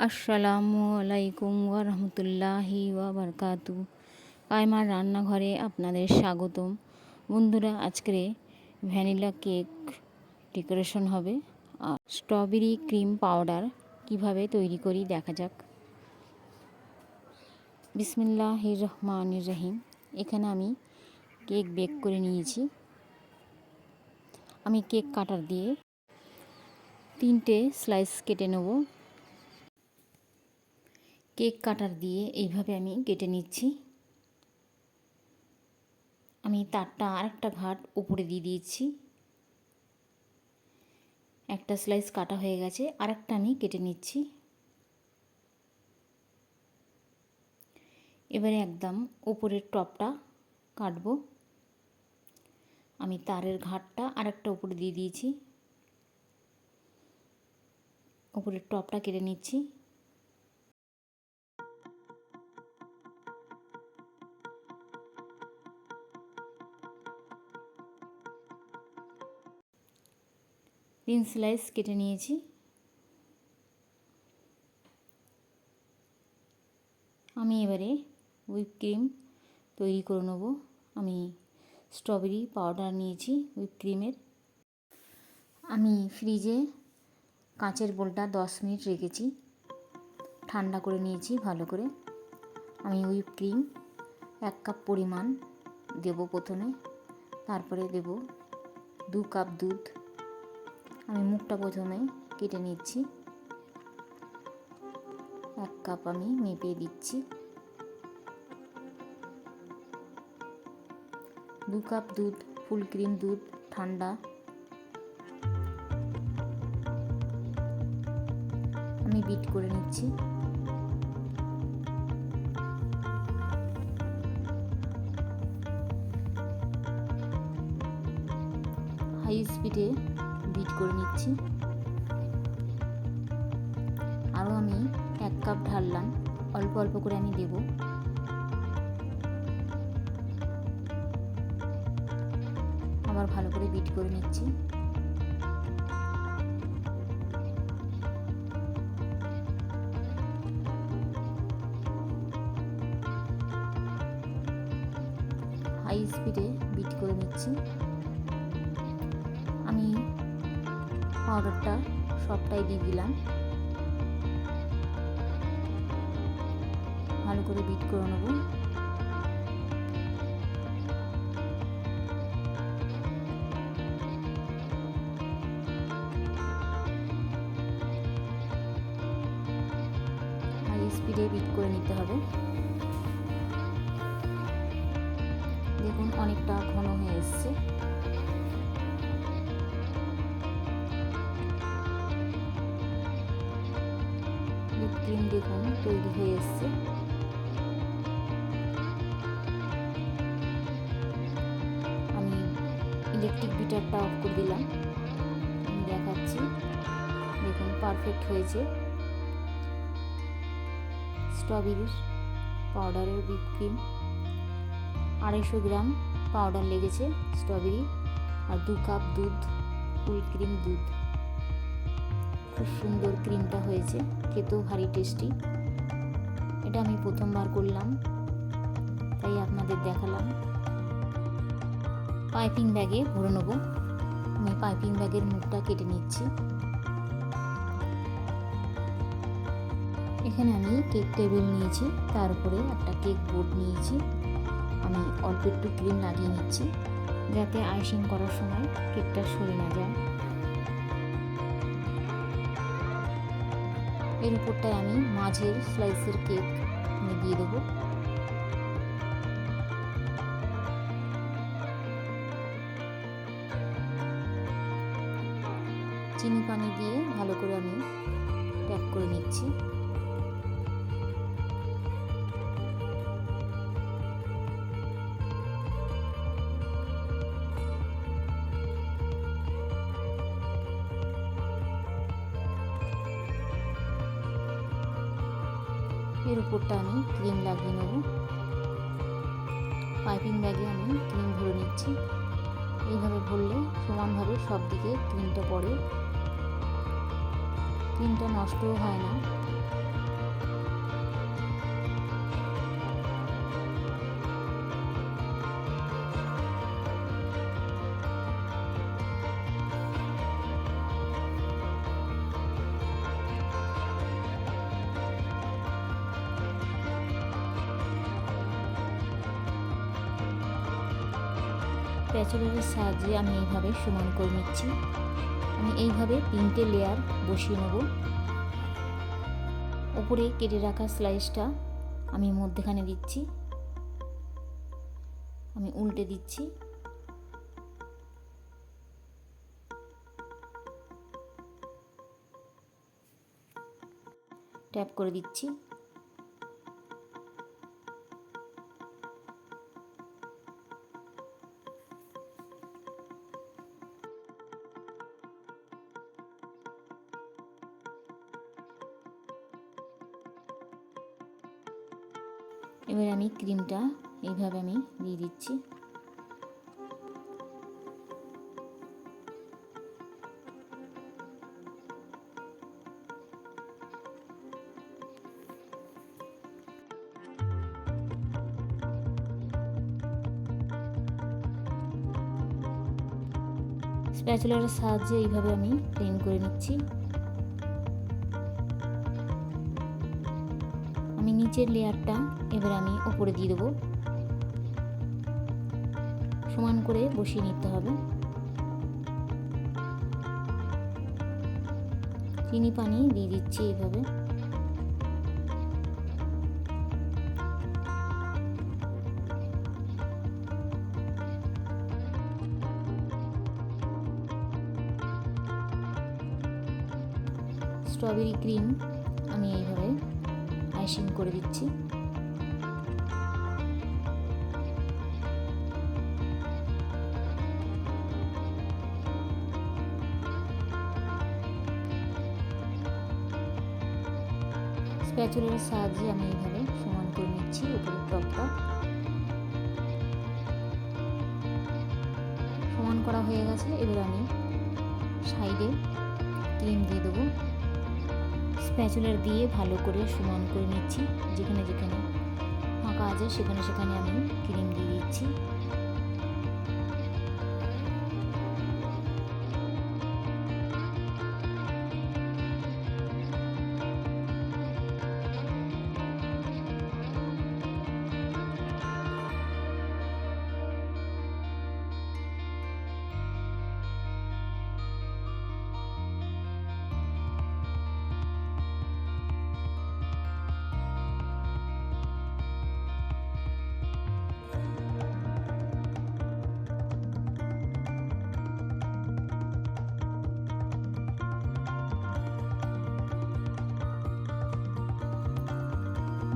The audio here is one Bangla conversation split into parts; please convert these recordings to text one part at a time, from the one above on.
আসসালামু আলাইকুম ওয়া রাহমাতুল্লাহি ওয়া বারাকাতুহু। কাইমার রান্নাঘরে আপনাদের স্বাগতম। বন্ধুরা, আজকে ভ্যানিলা কেক ডেকোরেশন হবে। আর স্ট্রবেরি ক্রিম পাউডার কিভাবে তৈরি করি দেখা যাক। বিসমিল্লাহির রহমানির রহিম। এখানে আমি কেক বেক করে নিয়েছি। আমি কেক কাটার দিয়ে 3টে স্লাইস কেটে নেব। কেক কাটার দিয়ে এইভাবে আমি কেটে নিচ্ছি। আমি তারটা আরেকটা ঘাট উপরে দিয়ে দিয়েছি। একটা স্লাইস কাটা হয়ে গেছে, আরেকটা আমি কেটে নিচ্ছি। এবারে একদম উপরের টপটা কাটবো। আমি তারের ঘাটটা আরেকটা উপরে দিয়ে দিয়েছি। উপরের টপটা কেটে নিচ্ছি। তিন স্লাইস কেটে নিয়েছি। আমি এবারে হুইপ ক্রিম তৈরি করে নেব। আমি স্ট্রবেরি পাউডার নিয়েছি হুইপ ক্রিমের। আমি ফ্রিজে কাঁচের বোলটা 10 মিনিট রেখেছি, ঠান্ডা করে নিয়েছি ভালো করে। আমি হুইপ ক্রিম 1 কাপ পরিমাণ দেব প্রথমে, তারপরে দেব 2 কাপ দুধ। আমি মুখটা প্রথমে কেটে নিচ্ছি। 1 কাপ আমি মেপে দিচ্ছি। 2 কাপ দুধ, ফুল ক্রিম দুধ, ঠান্ডা। আমি বিট করে নিচ্ছি। হাই স্পিডে বিট করে নিচ্ছি। আরও আমি 1 কাপ ঢাললাম, অল্প অল্প করে আমি দেব। আবার ভালো করে বিট করে নিচ্ছি। হাই স্পিডে বিট করে নিচ্ছি। আমি পাউডারটা সবটাই দিয়ে দিলাম। ভালো করে বিট করে নেব। হাই স্পিডে বিট করে নিতে হবে। দেখুন অনেকটা ঘন হয়ে এসছে। হুইপ ক্রিম দেখুন তৈরি হয়ে এসছে। আমি ইলেকট্রিক বিটারটা অফ করে দিলাম। আমি দেখাচ্ছি, দেখুন পারফেক্ট হয়েছে। স্ট্রবেরির পাউডারের হুইপ ক্রিম 250 গ্রাম পাউডার লেগেছে স্ট্রবেরি, আর 2 কাপ দুধ, ফুল ক্রিম দুধ। খুব সুন্দর ক্রিমটা হয়েছে, খেতেও ভারী টেস্টি। এটা আমি প্রথমবার করলাম, তাই আপনাদের দেখালাম। পাইপিং ব্যাগে ভরে নেব। আমি পাইপিং ব্যাগের মুখটা কেটে নিচ্ছি। এখানে আমি কেক টেবিল নিয়েছি, তার উপরে একটা কেক বোর্ড নিয়েছি। আমি অল্প একটু ক্রিম লাগিয়ে নিচ্ছি, যাতে আইসিং করার সময় কেকটা সরে না যায়। এর উপরটায় আমি মাঝের স্লাইসের কেক দিয়ে দেবো। চিনি পানি দিয়ে ভালো করে আমি প্যাক করে নিচ্ছি। এর উপরটা আমি ক্রিম লাগিয়ে নেব। পাইপিং ব্যাগে আমি ক্রিম ভরে নিচ্ছি। এইভাবে ভরলে সমানভাবে সব দিকে ক্রিমটা পড়ে, ক্রিমটা নষ্টও হয় না। স্প্যাচুলারের সাহায্যে আমি এইভাবে সমান করে নিচ্ছি। আমি এইভাবে 3টে লেয়ার বসিয়ে নেব। ওপরে কেটে রাখা স্লাইসটা আমি মধ্যেখানে দিচ্ছি, আমি উল্টে দিচ্ছি। ট্যাপ করে দিচ্ছি। এবার আমি ক্রিমটা এইভাবে আমি দিয়ে দিচ্ছি। স্প্যাচুলারের সাহায্যে এইভাবে আমি ক্লিন করে নিচ্ছি। আমি নিচের লেয়ারটা এবার আমি উপরে দিয়ে দেবো। সমান করে বসিয়ে নিতে হবে। চিনি পানি দিয়ে দিচ্ছি এইভাবে। স্ট্রবেরি ক্রিম আমি এইভাবে আইসিং করে দিচ্ছি। স্প্যাচুলারের সাহায্যে আমি এইভাবে সমান করে নিচ্ছি উপরের টপটা। সমান করা হয়ে গেছে। এবার আমি সাইডে ক্রিম দিয়ে দেবো। স্প্যাচুলার দিয়ে ভালো করে সমান করে নিচ্ছি। যেখানে যেখানে ফাঁকা আছে সেখানে সেখানে আমি ক্রিম দিয়ে দিচ্ছি।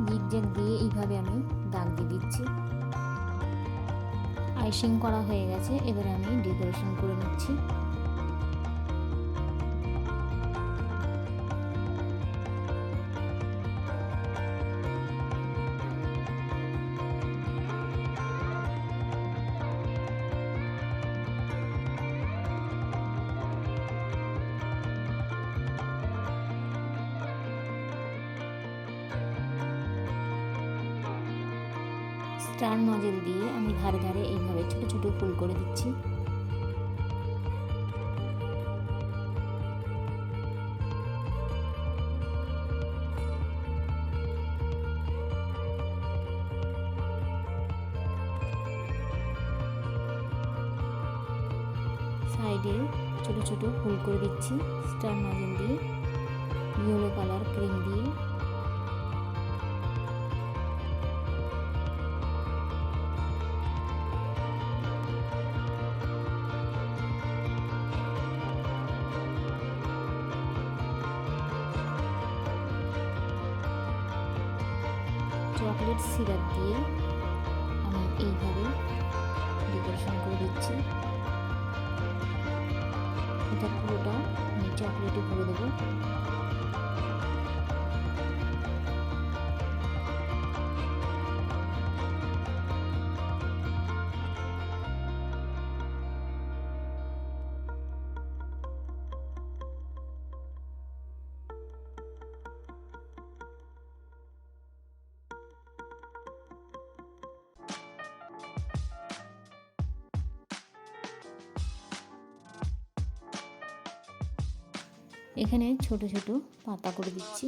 জিগজ্যাগ দিয়ে এইভাবে আমি দাগ দিয়ে দিচ্ছি। আইসিং করা হয়ে গেছে। এবারে আমি ডেকোরেশন করে নিচ্ছি। স্টার নজেল দিয়ে আমি ধারে ধারে এইভাবে ছোট ছোট ফুল করে দিচ্ছি। সাইডে ছোট ছোট ফুল করে দিচ্ছি স্টার নজেল দিয়ে, ইয়েলো কালার ক্রিম দিয়ে। চকলেট সিরাপ দিয়ে আমি এইভাবে ডেকোরেশন করে দিচ্ছি। এটা পুরোটা আমি চকলেটে ভরে দেবো। এখানে ছোট ছোট পাতা করে দিচ্ছি।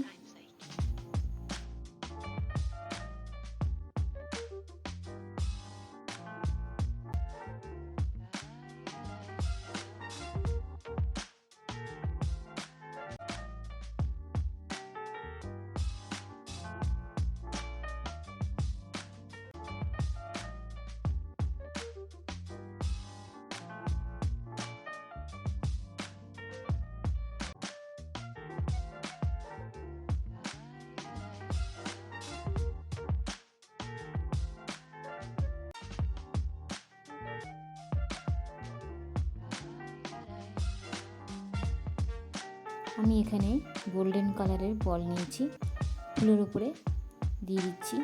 আমি এখানে গোল্ডেন কালারের বল নিয়েছি, ফুলের উপরে দিয়ে দিচ্ছি।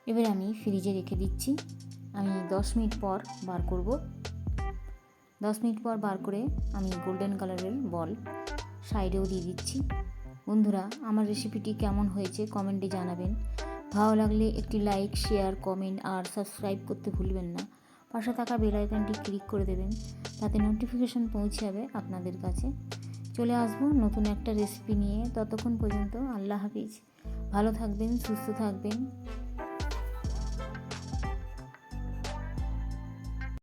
এবার আমি ফ্রিজে রেখে দিচ্ছি। আমি 10 মিনিট পর বার করব। 10 মিনিট পর বার করে আমি গোল্ডেন কালারের বল সাইডেও দিয়ে দিচ্ছি। বন্ধুরা, আমার রেসিপিটি কেমন হয়েছে কমেন্টে জানাবেন। ভালো লাগলে একটি লাইক, শেয়ার, কমেন্ট আর সাবস্ক্রাইব করতে ভুলবেন না। পাশে থাকা বেল আইকনটি ক্লিক করে দেবেন, তাতে নোটিফিকেশন পৌঁছে যাবে আপনাদের কাছে। চলে আসবো নতুন একটা রেসিপি নিয়ে। ততক্ষণ পর্যন্ত আল্লাহ হাফিজ। ভালো থাকবেন, সুস্থ থাকবেন।